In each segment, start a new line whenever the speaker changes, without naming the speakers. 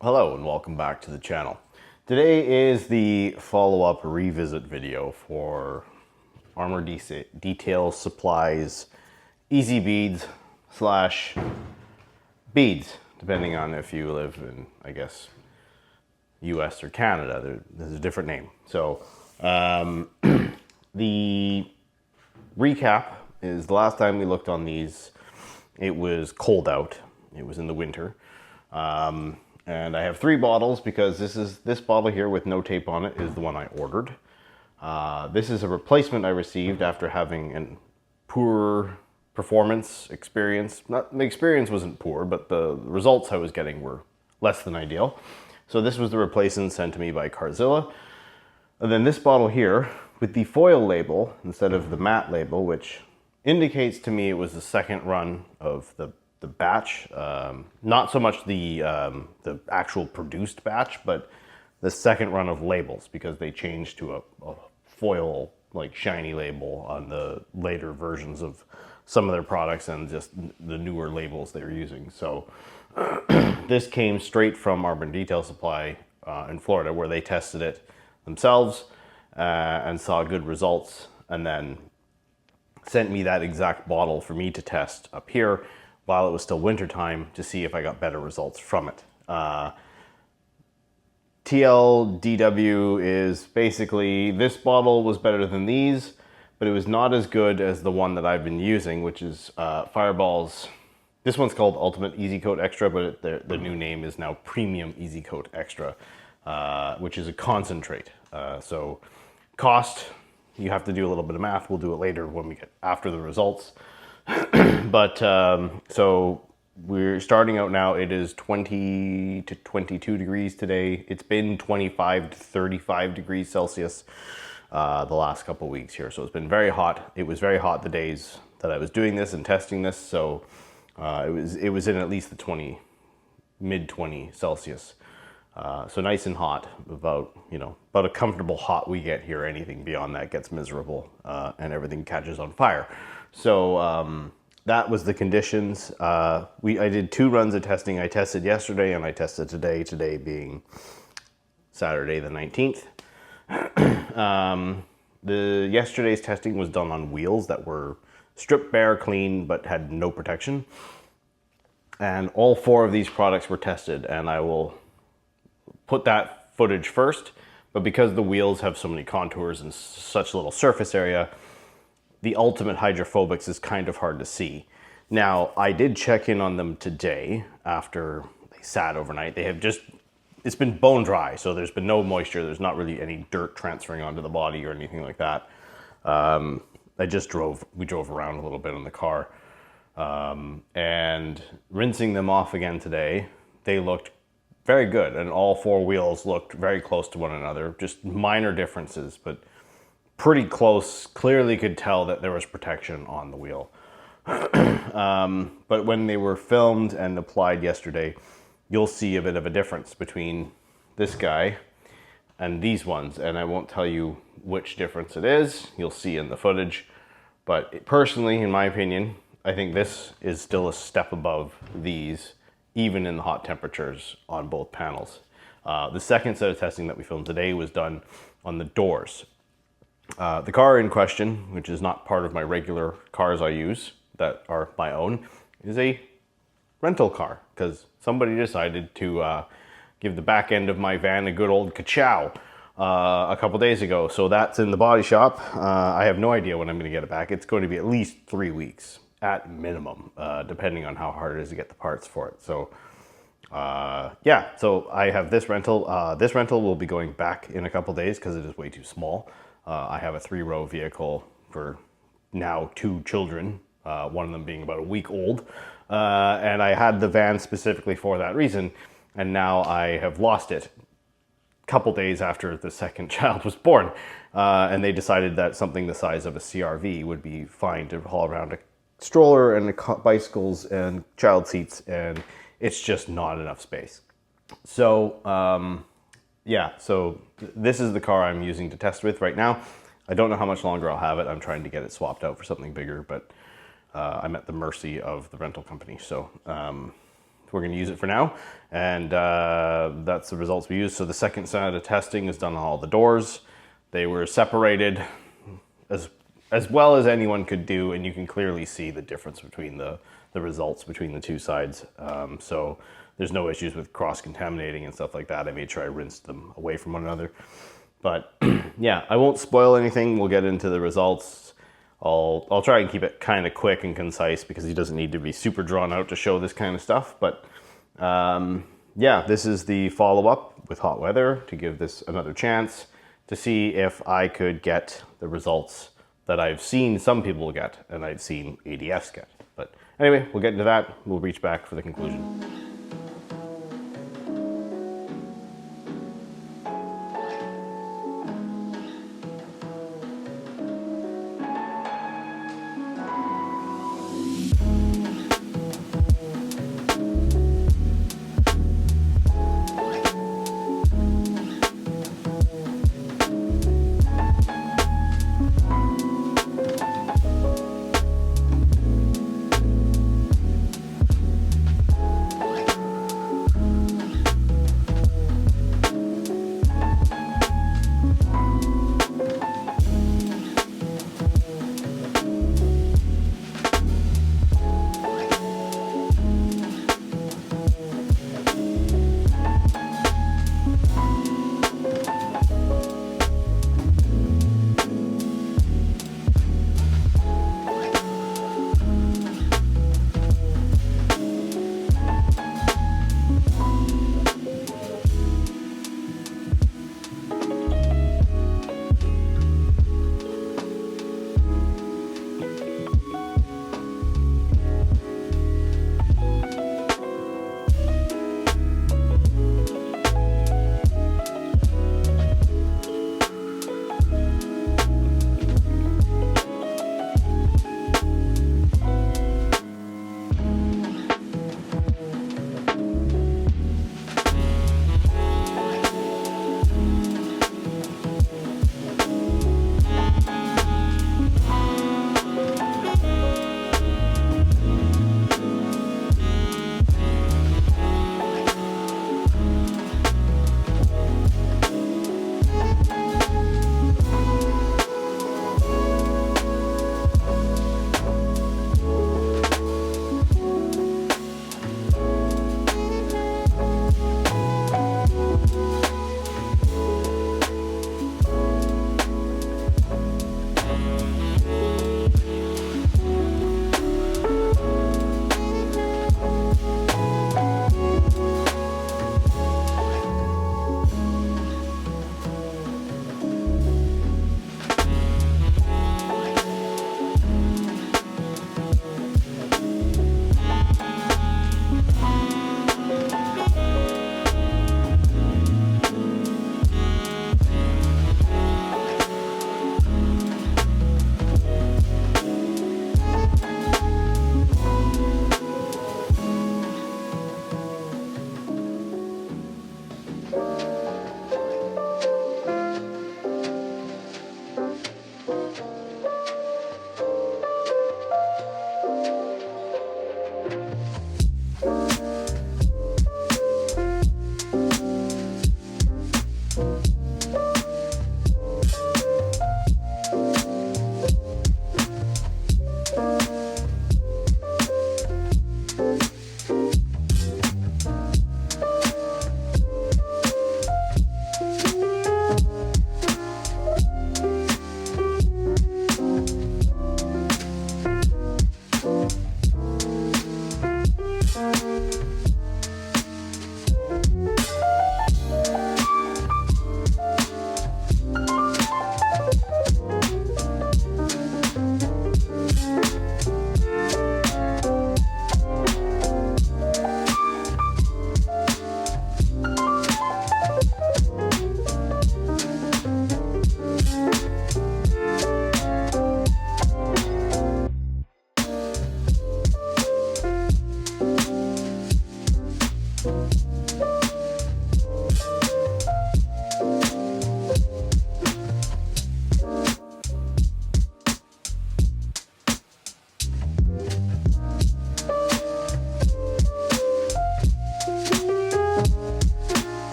Hello and welcome back to the channel. Today is the follow-up revisit video for Armor Detail Supplies Easy Beads slash beads, depending on if you live in, I guess, US or Canada. There's a different name. So the recap is the last time we looked on these, it was cold out. It was in the winter. And I have 3 bottles because this bottle here with no tape on it is the one I ordered. This is a replacement I received after having a poor performance experience. The experience wasn't poor, but the results I was getting were less than ideal. So this was the replacement sent to me by Carzilla. And then this bottle here with the foil label instead of the matte label, which indicates to me it was the second run of the batch, not so much the actual produced batch, but the second run of labels, because they changed to a foil, like shiny label on the later versions of some of their products and just the newer labels they're using. So this came straight from Armor Detail Supply in Florida, where they tested it themselves and saw good results, and then sent me that exact bottle for me to test up here while it was still wintertime to see if I got better results from it. TLDW is basically, this bottle was better than these, but it was not as good as the one that I've been using, which is Fireball's. This one's called Ultimate Easy Coat Extra, but the new name is now Premium Easy Coat Extra, which is a concentrate. So cost, you have to do a little bit of math. We'll do it later when we get after the results. But so we're starting out now. It is 20 to 22 degrees today. It's been 25 to 35 degrees Celsius the last couple of weeks here. So it's been very hot. It was very hot the days that I was doing this and testing this. So it was in at least the mid 20 Celsius. So nice and hot, about a comfortable hot we get here. Anything beyond that gets miserable and everything catches on fire. So that was the conditions. I did 2 runs of testing. I tested yesterday and I tested today being Saturday the 19th. Yesterday's testing was done on wheels that were stripped bare, clean, but had no protection. And all 4 of these products were tested, and I will put that footage first, but because the wheels have so many contours and such little surface area, the Ultimate Hydrophobics is kind of hard to see. Now, I did check in on them today after they sat overnight. It's been bone dry, so there's been no moisture. There's not really any dirt transferring onto the body or anything like that. We drove around a little bit in the car. And rinsing them off again today, they looked very good, and all 4 wheels looked very close to one another. Just minor differences, but pretty close. Clearly could tell that there was protection on the wheel. But when they were filmed and applied yesterday, you'll see a bit of a difference between this guy and these ones. And I won't tell you which difference it is. You'll see in the footage. But personally, in my opinion, I think this is still a step above these, even in the hot temperatures on both panels. The second set of testing that we filmed today was done on the doors. The car in question, which is not part of my regular cars I use that are my own, is a rental car, because somebody decided to give the back end of my van a good old ka-chow a couple days ago. So that's in the body shop. I have no idea when I'm going to get it back. It's going to be at least 3 weeks at minimum, depending on how hard it is to get the parts for it. So yeah, so I have this rental. This rental will be going back in a couple days because it is way too small. I have a 3-row vehicle for now 2 children, one of them being about a week old. And I had the van specifically for that reason. And now I have lost it a couple days after the second child was born. And they decided that something the size of a CRV would be fine to haul around a stroller and bicycles and child seats. And it's just not enough space. So, yeah, so this is the car I'm using to test with right now. I don't know how much longer I'll have it. I'm trying to get it swapped out for something bigger, but I'm at the mercy of the rental company. So we're going to use it for now. And that's the results we used. So the second set of testing is done on all the doors. They were separated as well as anyone could do, and you can clearly see the difference between the results between the two sides. So there's no issues with cross-contaminating and stuff like that. I made sure I rinsed them away from one another. But yeah, I won't spoil anything. We'll get into the results. I'll try and keep it kind of quick and concise because he doesn't need to be super drawn out to show this kind of stuff. But yeah, this is the follow-up with hot weather to give this another chance to see if I could get the results that I've seen some people get and I've seen ADFs get. But anyway, we'll get into that. We'll reach back for the conclusion.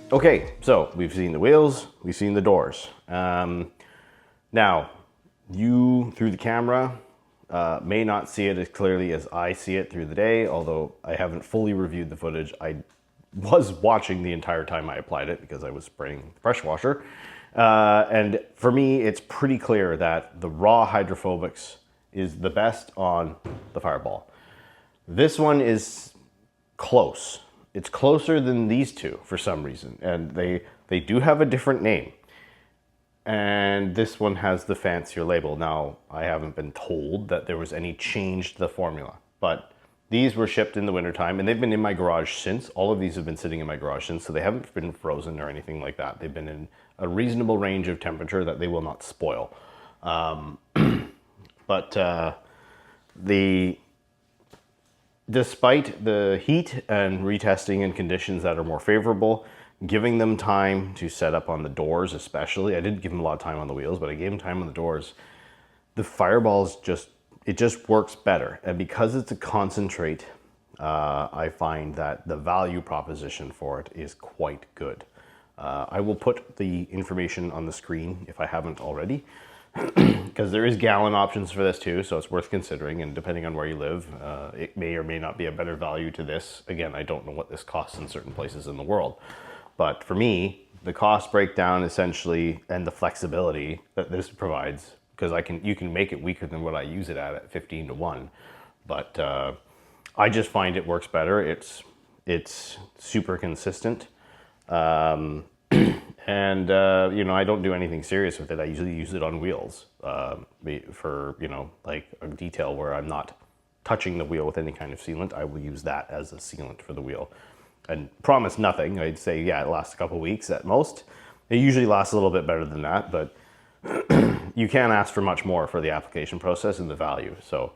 Okay, so we've seen the wheels, we've seen the doors. Now, you, through the camera, may not see it as clearly as I see it through the day, although I haven't fully reviewed the footage. I was watching the entire time I applied it because I was spraying the pressure washer. And for me, it's pretty clear that the raw hydrophobics is the best on the Fireball. This one is close. It's closer than these two for some reason, and they do have a different name. And this one has the fancier label. Now, I haven't been told that there was any change to the formula, but these were shipped in the wintertime, and they've been in my garage since. All of these have been sitting in my garage since, so they haven't been frozen or anything like that. They've been in a reasonable range of temperature that they will not spoil. Despite the heat and retesting in conditions that are more favorable, giving them time to set up on the doors especially, I didn't give them a lot of time on the wheels, but I gave them time on the doors. The Fireball's it just works better. And because it's a concentrate, I find that the value proposition for it is quite good. I will put the information on the screen if I haven't already, because there is gallon options for this too, so it's worth considering, and depending on where you live, it may or may not be a better value to this. Again, I don't know what this costs in certain places in the world, but for me, the cost breakdown essentially, and the flexibility that this provides, because you can make it weaker than what I use it at 15 to 1, but I just find it works better. It's super consistent. And, I don't do anything serious with it. I usually use it on wheels for, like a detail where I'm not touching the wheel with any kind of sealant. I will use that as a sealant for the wheel and promise nothing. I'd say, yeah, it lasts a couple weeks at most. It usually lasts a little bit better than that, but you can't ask for much more for the application process and the value. So,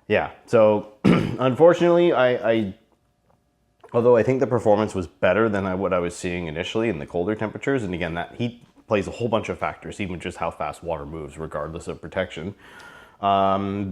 yeah. So, unfortunately, although I think the performance was better than what I was seeing initially in the colder temperatures, and again, that heat plays a whole bunch of factors, even just how fast water moves, regardless of protection.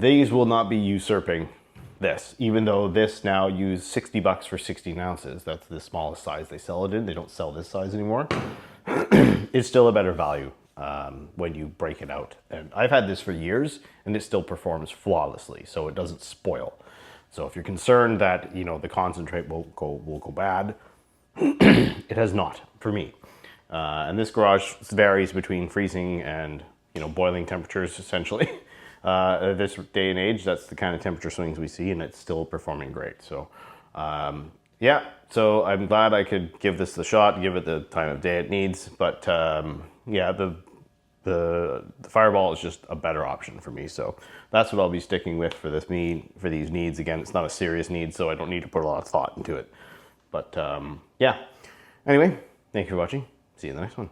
These will not be usurping this, even though this now use $60 for 16 ounces. That's the smallest size they sell it in. They don't sell this size anymore. It's still a better value when you break it out. And I've had this for years, and it still performs flawlessly, so it doesn't spoil. So if you're concerned that, the concentrate will go bad, it has not for me. And this garage varies between freezing and, boiling temperatures essentially. This day and age, that's the kind of temperature swings we see, and it's still performing great. So, yeah, so I'm glad I could give this the shot, give it the time of day it needs. But yeah, the Fireball is just a better option for me, so that's what I'll be sticking with for these needs. Again, it's not a serious need, so I don't need to put a lot of thought into it. But yeah, anyway, thank you for watching. See you in the next one.